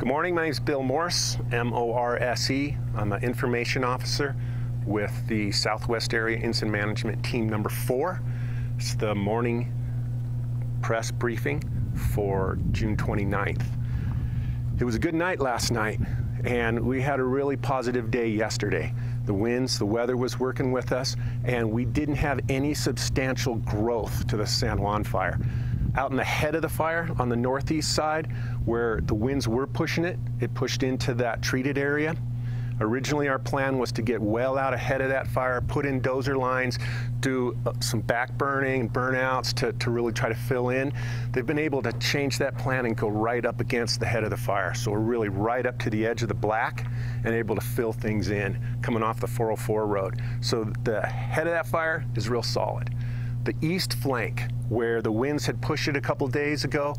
Good morning, my name is Bill Morse, M-O-R-S-E. I'm an information officer with the Southwest Area Incident Management Team number 4. It's the morning press briefing for June 29th. It was a good night last night, and we had a really positive day yesterday. The winds, the weather was working with us, and we didn't have any substantial growth to the San Juan fire. Out in the head of the fire on the northeast side, where the winds were pushing it, it pushed into that treated area. Originally, our plan was to get well out ahead of that fire, put in dozer lines, do some back burning and burnouts to really try to fill in. They've been able to change that plan and go right up against the head of the fire. So we're really right up to the edge of the black and able to fill things in coming off the 404 road. So the head of that fire is real solid. The east flank, where the winds had pushed it a couple days ago,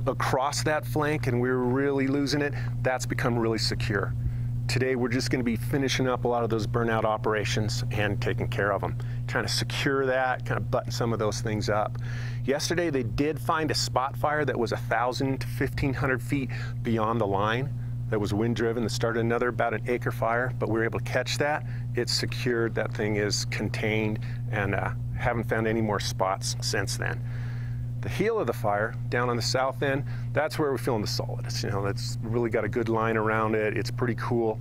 across that flank, and we were really losing it, that's become really secure. Today, we're just going to be finishing up a lot of those burnout operations and taking care of them. Trying to secure that, kind of button some of those things up. Yesterday, they did find a spot fire that was 1,000 to 1,500 feet beyond the line. That was wind-driven, that started another about an acre fire, but we were able to catch that. It's secured, that thing is contained, and haven't found any more spots since then. The heel of the fire, down on the south end, that's where we're feeling the solidest. You know, that's really got a good line around it. It's pretty cool.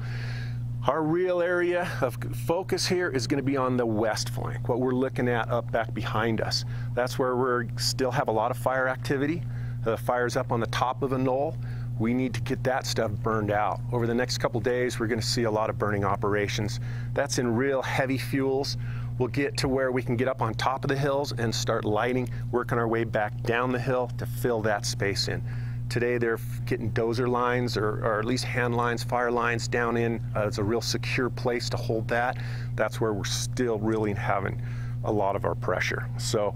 Our real area of focus here is going to be on the west flank, what we're looking at up back behind us. That's where we still have a lot of fire activity. The fire's up on the top of a knoll. We need to get that stuff burned out. Over the next couple days, we're going to see a lot of burning operations. That's in real heavy fuels. We'll get to where we can get up on top of the hills and start lighting, working our way back down the hill to fill that space in. Today they're getting dozer lines or at least hand lines, fire lines down in. It's a real secure place to hold that. That's where we're still really having a lot of our pressure. So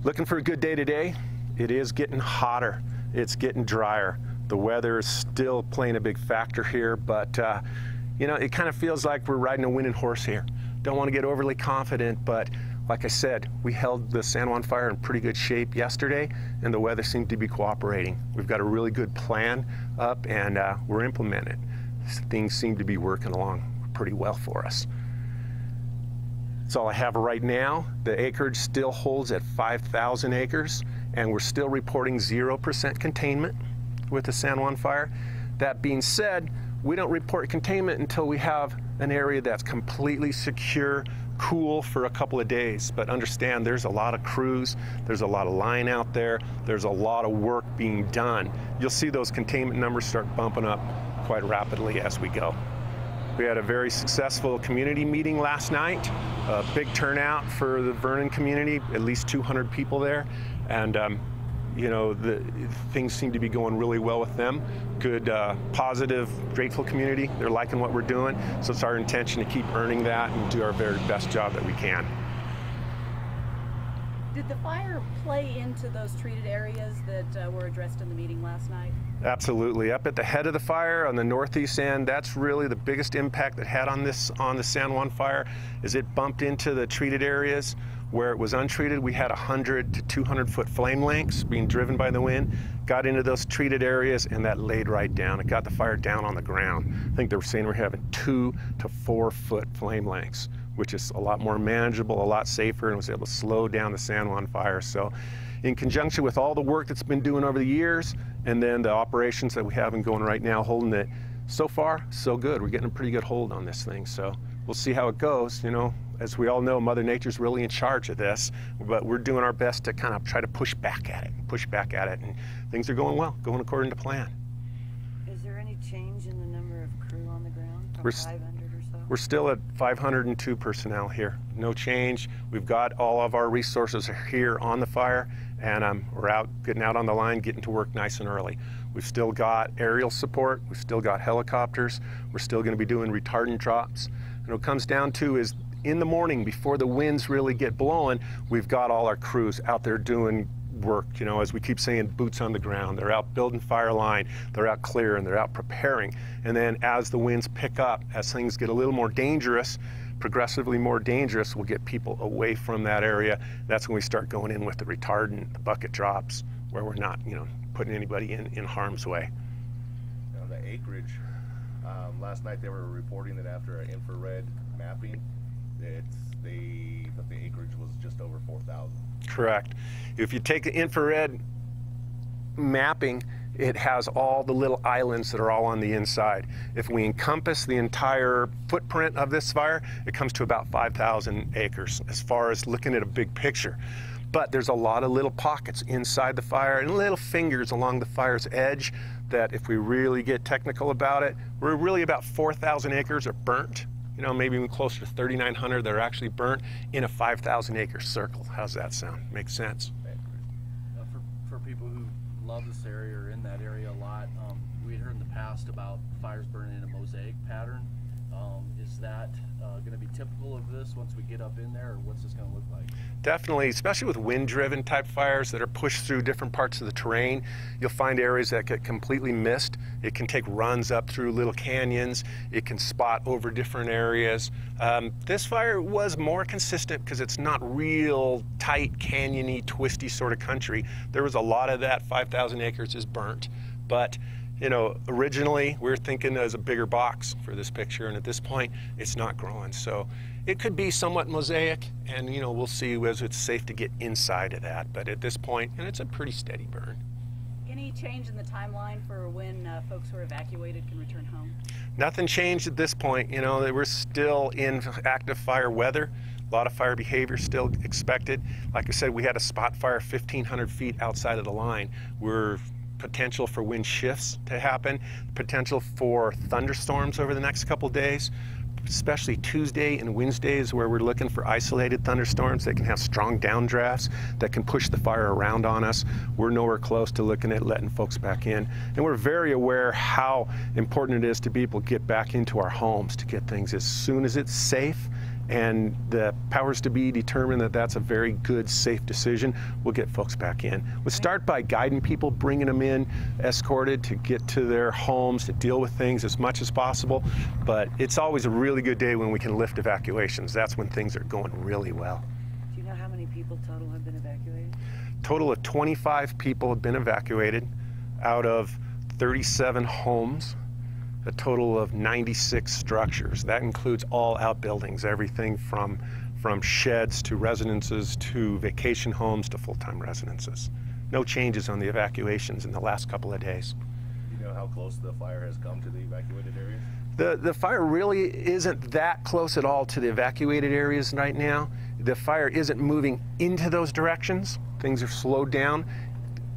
looking for a good day today. It is getting hotter. It's getting drier. The weather is still playing a big factor here, but you know, it kind of feels like we're riding a winning horse here. Don't want to get overly confident, but like I said, we held the San Juan fire in pretty good shape yesterday, and the weather seemed to be cooperating. We've got a really good plan up, and we're implementing it. Things seem to be working along pretty well for us. That's all I have right now. The acreage still holds at 5,000 acres, and we're still reporting 0% containment with the San Juan fire. That being said, we don't report containment until we have an area that's completely secure, cool for a couple of days. But understand, there's a lot of crews, there's a lot of line out there, there's a lot of work being done. You'll see those containment numbers start bumping up quite rapidly as we go. We had a very successful community meeting last night, a big turnout for the Vernon community, at least 200 people there, and you know, things seem to be going really well with them. Good, positive, grateful community. They're liking what we're doing, so it's our intention to keep earning that and do our very best job that we can. Did the fire play into those treated areas that were addressed in the meeting last night? Absolutely. Up at the head of the fire on the northeast end, that's really the biggest impact it had on the San Juan fire, is it bumped into the treated areas. Where it was untreated, we had 100 to 200 foot flame lengths being driven by the wind, got into those treated areas, and that laid right down. It got the fire down on the ground. I think they were saying we're having 2 to 4 foot flame lengths, which is a lot more manageable, a lot safer, and was able to slow down the San Juan fire. So in conjunction with all the work that's been doing over the years, and then the operations that we have going right now, holding it, so far, so good. We're getting a pretty good hold on this thing. So we'll see how it goes. You know, as we all know, Mother Nature's really in charge of this, but we're doing our best to kind of try to push back at it, and things are going well, going according to plan. Is there any change in the number of crew on the ground, from 500 or so? We're still at 502 personnel here. No change. We've got all of our resources here on the fire, and we're getting out on the line, getting to work nice and early. We've still got aerial support. We've still got helicopters. We're still going to be doing retardant drops. And what it comes down to is in the morning, before the winds really get blowing, we've got all our crews out there doing work. You know, as we keep saying, boots on the ground. They're out building fire line, they're out clearing, they're out preparing. And then as the winds pick up, as things get a little more dangerous, progressively more dangerous, we'll get people away from that area. That's when we start going in with the retardant, the bucket drops, where we're not, you know, putting anybody in harm's way. Now the acreage, last night they were reporting that after an infrared mapping, that the acreage was just over 4,000. Correct. If you take the infrared mapping, it has all the little islands that are all on the inside. If we encompass the entire footprint of this fire, it comes to about 5,000 acres as far as looking at a big picture. But there's a lot of little pockets inside the fire and little fingers along the fire's edge that if we really get technical about it, we're really about 4,000 acres are burnt. You know, maybe even closer to 3,900 that are actually burnt in a 5,000 acre circle. How's that sound? Makes sense? For people who love this area or in that area a lot, we had heard in the past about fires burning in a mosaic pattern. Is that going to be typical of this once we get up in there, or what's this going to look like? Definitely, especially with wind-driven type fires that are pushed through different parts of the terrain. You'll find areas that get completely missed. It can take runs up through little canyons. It can spot over different areas. This fire was more consistent because it's not real tight, canyony, twisty sort of country. There was a lot of that. 5,000 acres is burnt, but you know, originally we were thinking as a bigger box for this picture, and at this point it's not growing. So it could be somewhat mosaic, and you know, we'll see as it's safe to get inside of that. But at this point, and it's a pretty steady burn. Any change in the timeline for when folks who are evacuated can return home? Nothing changed at this point. You know, we're still in active fire weather. A lot of fire behavior still expected. Like I said, we had a spot fire 1,500 feet outside of the line. We're potential for wind shifts to happen, potential for thunderstorms over the next couple days, especially Tuesday and Wednesdays where we're looking for isolated thunderstorms that can have strong downdrafts that can push the fire around on us. We're nowhere close to looking at letting folks back in. And we're very aware how important it is to people get back into our homes to get things as soon as it's safe. And the powers to be determine that that's a very good, safe decision. We'll get folks back in. We'll start by guiding people, bringing them in, escorted to get to their homes, to deal with things as much as possible. But it's always a really good day when we can lift evacuations. That's when things are going really well. Do you know how many people total have been evacuated? Total of 25 people have been evacuated out of 37 homes. A total of 96 structures. That includes all outbuildings, everything from sheds to residences to vacation homes to full-time residences. No changes on the evacuations in the last couple of days. Do you know how close the fire has come to the evacuated areas? The fire really isn't that close at all to the evacuated areas right now. The fire isn't moving into those directions. Things are slowed down.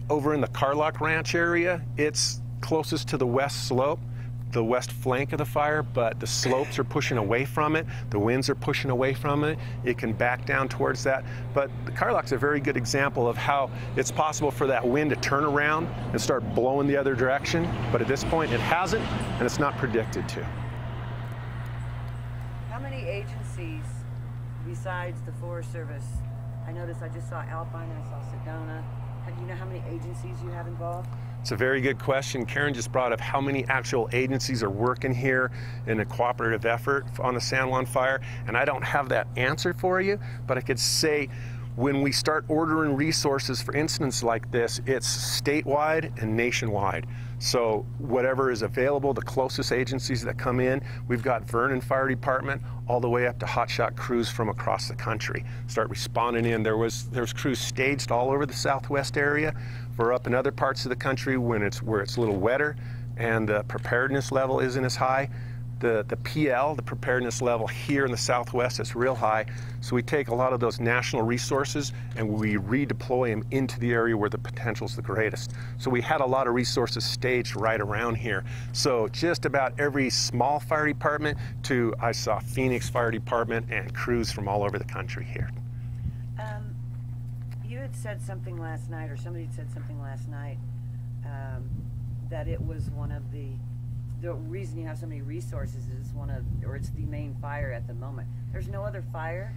Over in the Carlock Ranch area, it's closest to the west slope, the west flank of the fire, but the slopes are pushing away from it. The winds are pushing away from it. It can back down towards that. But the Carlock's a very good example of how it's possible for that wind to turn around and start blowing the other direction. But at this point, it hasn't, and it's not predicted to. How many agencies besides the Forest Service? I noticed I just saw Alpine, I saw Sedona. Do you know how many agencies you have involved? It's a very good question. Karen just brought up how many actual agencies are working here in a cooperative effort on the San Juan fire, and I don't have that answer for you, but I could say when we start ordering resources for incidents like this, it's statewide and nationwide. So whatever is available, the closest agencies that come in, we've got Vernon Fire Department all the way up to hotshot crews from across the country start responding in. There's crews staged all over the southwest area. For up in other parts of the country where it's a little wetter and the preparedness level isn't as high. The PL, the preparedness level here in the southwest, is real high. So we take a lot of those national resources and we redeploy them into the area where the potential is the greatest. So we had a lot of resources staged right around here. So just about every small fire department to, I saw Phoenix Fire Department and crews from all over the country here. You had said something last night, or somebody had said something last night, that it was one of the reason you have so many resources is it's the main fire at the moment. There's no other fire.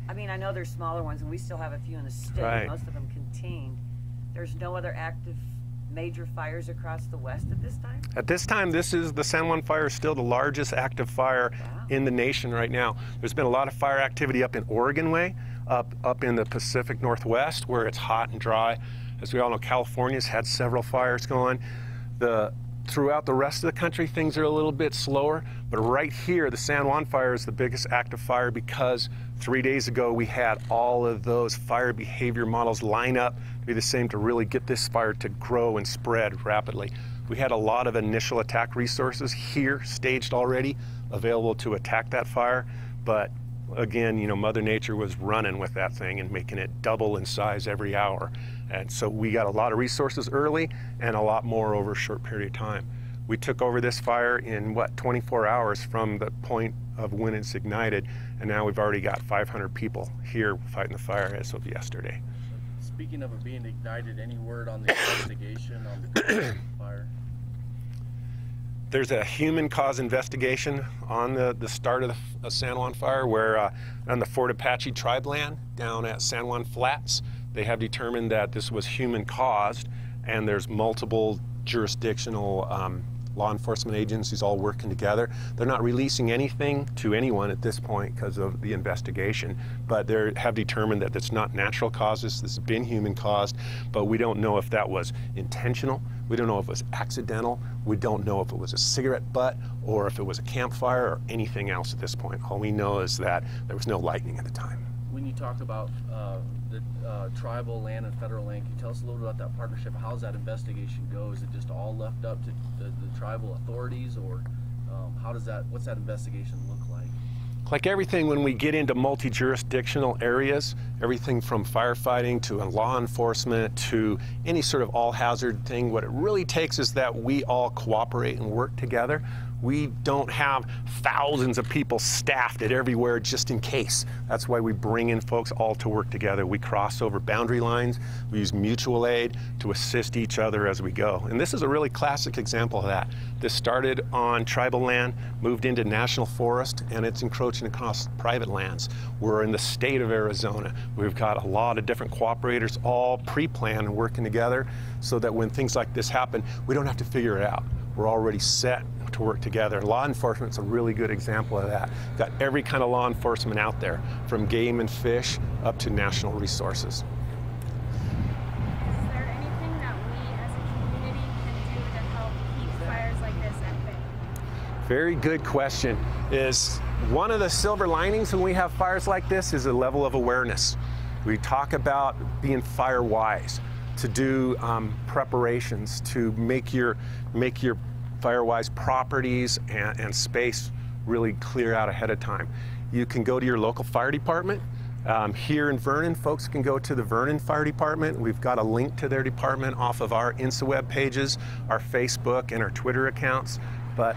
I mean, I know there's smaller ones, and we still have a few in the state. Right. Most of them contained. There's no other active major fires across the west at this time? At this time, the San Juan fire is still the largest active fire in the nation right now. There's been a lot of fire activity up in Oregon way, up in the Pacific Northwest where it's hot and dry. As we all know, California's had several fires going. The throughout the rest of the country, things are a little bit slower, but right here, the San Juan fire is the biggest active fire because 3 days ago we had all of those fire behavior models line up to be the same to really get this fire to grow and spread rapidly. We had a lot of initial attack resources here staged already, available to attack that fire, but again, you know, Mother Nature was running with that thing and making it double in size every hour. And so we got a lot of resources early and a lot more over a short period of time. We took over this fire in, 24 hours from the point of when it's ignited, and now we've already got 500 people here fighting the fire as of yesterday. Speaking of it being ignited, any word on the investigation on the fire? There's a human cause investigation on the start of the San Juan fire where on the Fort Apache tribe land down at San Juan Flats, they have determined that this was human caused, and there's multiple jurisdictional law enforcement agencies all working together. They're not releasing anything to anyone at this point because of the investigation, but they have determined that it's not natural causes, this has been human caused, but we don't know if that was intentional, we don't know if it was accidental, we don't know if it was a cigarette butt or if it was a campfire or anything else at this point. All we know is that there was no lightning at the time. When you talk about the tribal land and federal land, can you tell us a little bit about that partnership? How's that investigation go? Is it just all left up to the tribal authorities, or what's that investigation look like? Like everything, when we get into multi-jurisdictional areas, everything from firefighting to law enforcement to any sort of all-hazard thing, what it really takes is that we all cooperate and work together. We don't have thousands of people staffed at everywhere just in case. That's why we bring in folks all to work together. We cross over boundary lines. We use mutual aid to assist each other as we go. And this is a really classic example of that. This started on tribal land, moved into national forest, and it's encroaching across private lands. We're in the state of Arizona. We've got a lot of different cooperators all pre-planned and working together so that when things like this happen, we don't have to figure it out. We're already set to work together. Law enforcement's a really good example of that. Got every kind of law enforcement out there, from game and fish up to national resources. Is there anything that we as a community can do to help keep fires like this at bay? Very good question. Is one of the silver linings when we have fires like this is a level of awareness. We talk about being fire wise, to do preparations, to make your fire-wise properties and space really clear out ahead of time. You can go to your local fire department. Here in Vernon, folks can go to the Vernon Fire Department. We've got a link to their department off of our InstaWeb pages, our Facebook and our Twitter accounts. But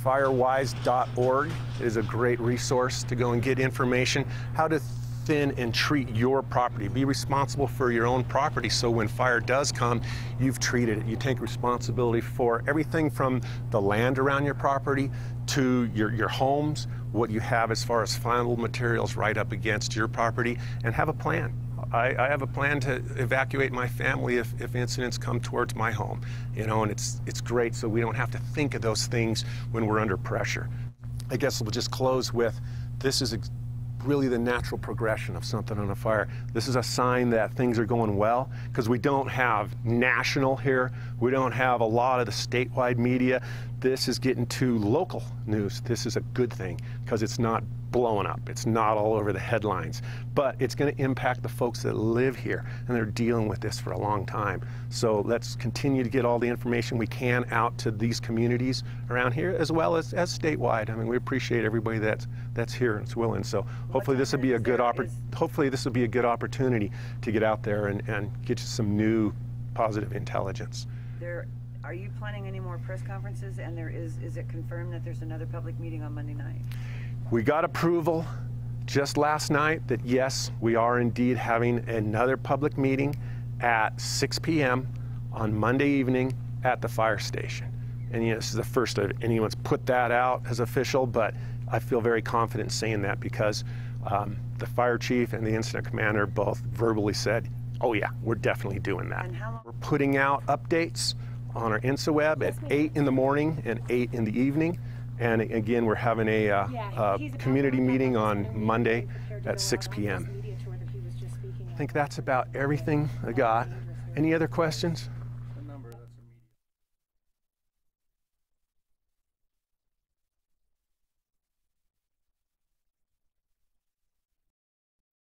firewise.org is a great resource to go and get information how to thin and treat your property. Be responsible for your own property, so when fire does come, you've treated it. You take responsibility for everything from the land around your property to your homes, what you have as far as flammable materials right up against your property, and have a plan. I have a plan to evacuate my family if incidents come towards my home, you know, and it's great so we don't have to think of those things when we're under pressure. I guess we'll just close with, this is really the natural progression of something on a fire. This is a sign that things are going well, because we don't have national here. We don't have a lot of the statewide media. This is getting to local news. This is a good thing because it's not blowing up. It's not all over the headlines, but it's going to impact the folks that live here, and they're dealing with this for a long time. So let's continue to get all the information we can out to these communities around here, as well as statewide. I mean, we appreciate everybody that's here and is willing. So hopefully this will be a good opportunity to get out there and get you some new positive intelligence. Are you planning any more press conferences? And is it confirmed that there's another public meeting on Monday night? We got approval just last night that yes, we are indeed having another public meeting at 6 p.m. on Monday evening at the fire station. And you know, this is the first of anyone's put that out as official, but I feel very confident saying that because the fire chief and the incident commander both verbally said, oh yeah, we're definitely doing that. And how long? We're putting out updates on our InstaWeb at 8 in the morning and 8 in the evening. And again, we're having a community meeting on Monday at 6 p.m. I think that's about everything I got. Any other questions?